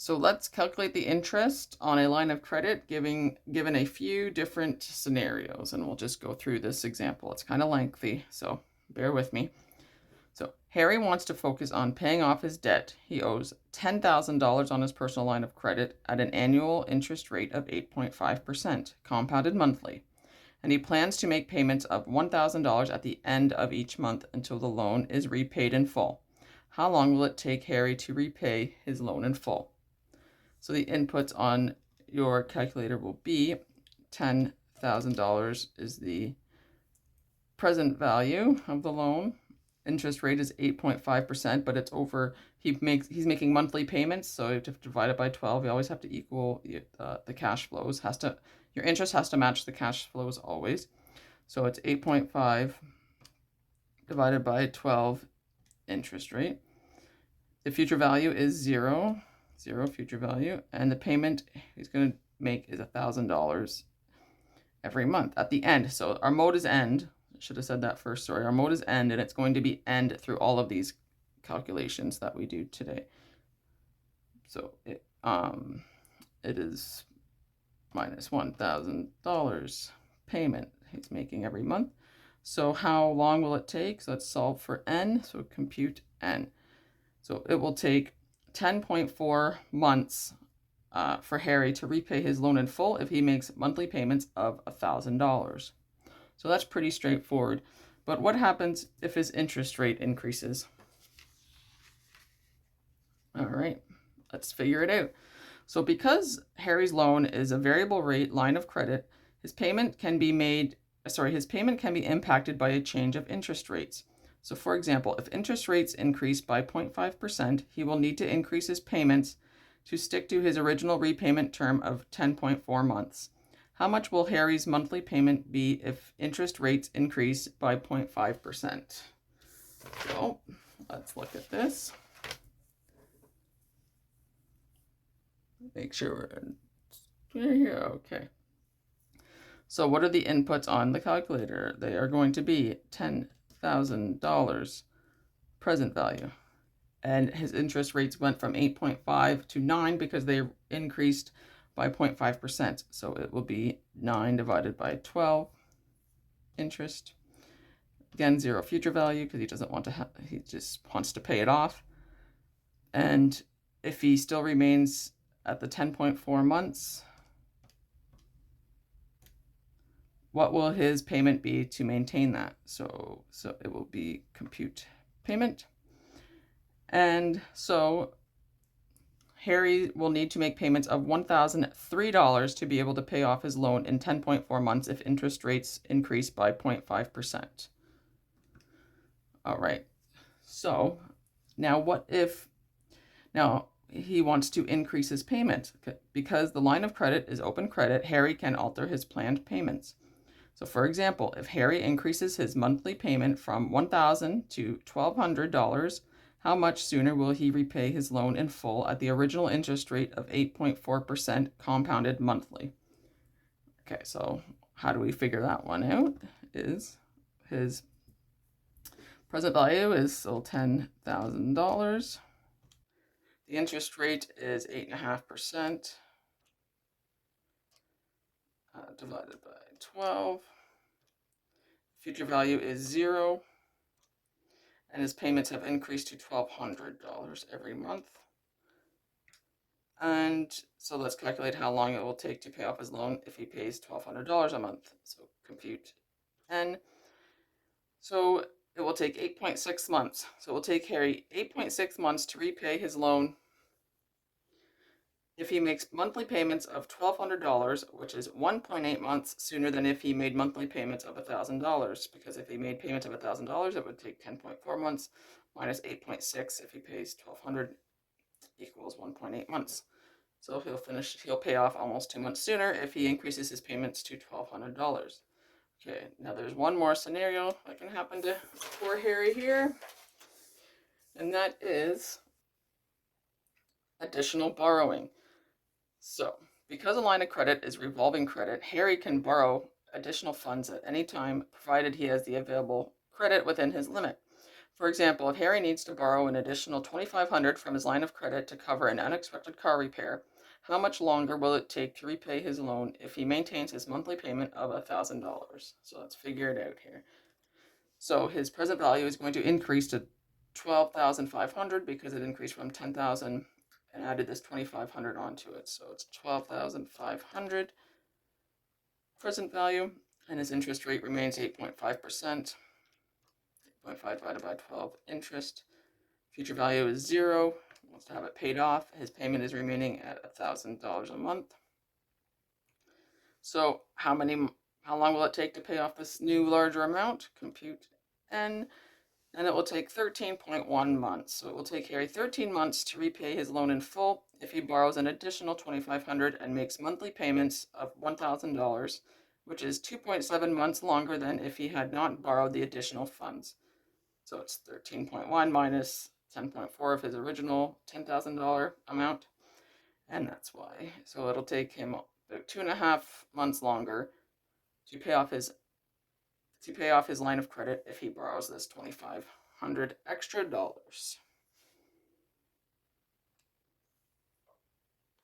So let's calculate the interest on a line of credit given a few different scenarios, and we'll just go through this example. It's kind of lengthy, so bear with me. So Harry wants to focus on paying off his debt. He owes $10,000 on his personal line of credit at an annual interest rate of 8.5%, compounded monthly, and he plans to make payments of $1,000 at the end of each month until the loan is repaid in full. How long will it take Harry to repay his loan in full? So the inputs on your calculator will be $10,000 is the present value of the loan. Interest rate is 8.5%, but it's over, he's making monthly payments, so you have to divide it by 12. You always have to equal the cash flows. Your interest has to match the cash flows always. So it's 8.5 divided by 12 interest rate. The future value is zero future value, and the payment he's going to make is $1,000 every month at the end. So our mode is end. I should have said that first. Sorry. Our mode is end, and it's going to be end through all of these calculations that we do today. So it is minus $1,000 payment he's making every month. So how long will it take? So let's solve for n. So compute n. So it will take 10.4 months for Harry to repay his loan in full if he makes monthly payments of $1,000. So that's pretty straightforward. But what happens if his interest rate increases? All right, let's figure it out. So because Harry's loan is a variable rate line of credit, his payment can be impacted by a change of interest rates. So for example, if interest rates increase by 0.5%, he will need to increase his payments to stick to his original repayment term of 10.4 months. How much will Harry's monthly payment be if interest rates increase by 0.5%? So let's look at this. Make sure we're here. Okay. So what are the inputs on the calculator? They are going to be $10,000 present value. And his interest rates went from 8.5 to 9 because they increased by 0.5%. So it will be 9 divided by 12 interest. Again, zero future value because he doesn't want to he just wants to pay it off. And if he still remains at the 10.4 months, what will his payment be to maintain that? So it will be compute payment. And so Harry will need to make payments of $1,003 to be able to pay off his loan in 10.4 months if interest rates increase by 0.5%. All right. So now what if, now he wants to increase his payment. Because the line of credit is open credit, Harry can alter his planned payments. So for example, if Harry increases his monthly payment from $1,000 to $1,200, how much sooner will he repay his loan in full at the original interest rate of 8.4% compounded monthly? Okay, so how do we figure that one out? Is his present value is still $10,000. The interest rate is 8.5% divided by 12. Future value is 0. And his payments have increased to $1,200 every month. And so let's calculate how long it will take to pay off his loan if he pays $1,200 a month. So compute n. So it will take 8.6 months. So it will take Harry 8.6 months to repay his loan if he makes monthly payments of $1,200, which is 1.8 months sooner than if he made monthly payments of $1,000. Because if he made payments of $1,000, it would take 10.4 months minus 8.6 if he pays $1,200 equals 1.8 months. So he'll pay off almost 2 months sooner if he increases his payments to $1,200. Okay, now there's one more scenario that can happen to poor Harry here, and that is additional borrowing. So, because a line of credit is revolving credit, Harry can borrow additional funds at any time, provided he has the available credit within his limit. For example, if Harry needs to borrow an additional $2,500 from his line of credit to cover an unexpected car repair, how much longer will it take to repay his loan if he maintains his monthly payment of $1,000? So let's figure it out here. So his present value is going to increase to 12,500 because it increased from 10,000 and added this 2,500 onto it. So it's 12,500 present value, and his interest rate remains 8.5%. 8.5 divided by 12 interest. Future value is 0. He wants to have it paid off. His payment is remaining at $1,000 a month. So how long will it take to pay off this new larger amount? Compute N. And it will take 13.1 months. So it will take Harry 13 months to repay his loan in full if he borrows an additional $2,500 and makes monthly payments of $1,000, which is 2.7 months longer than if he had not borrowed the additional funds. So it's 13.1 minus 10.4 of his original $10,000 amount, and that's why. So it'll take him about 2.5 months longer to pay off his line of credit if he borrows this $2,500 extra dollars.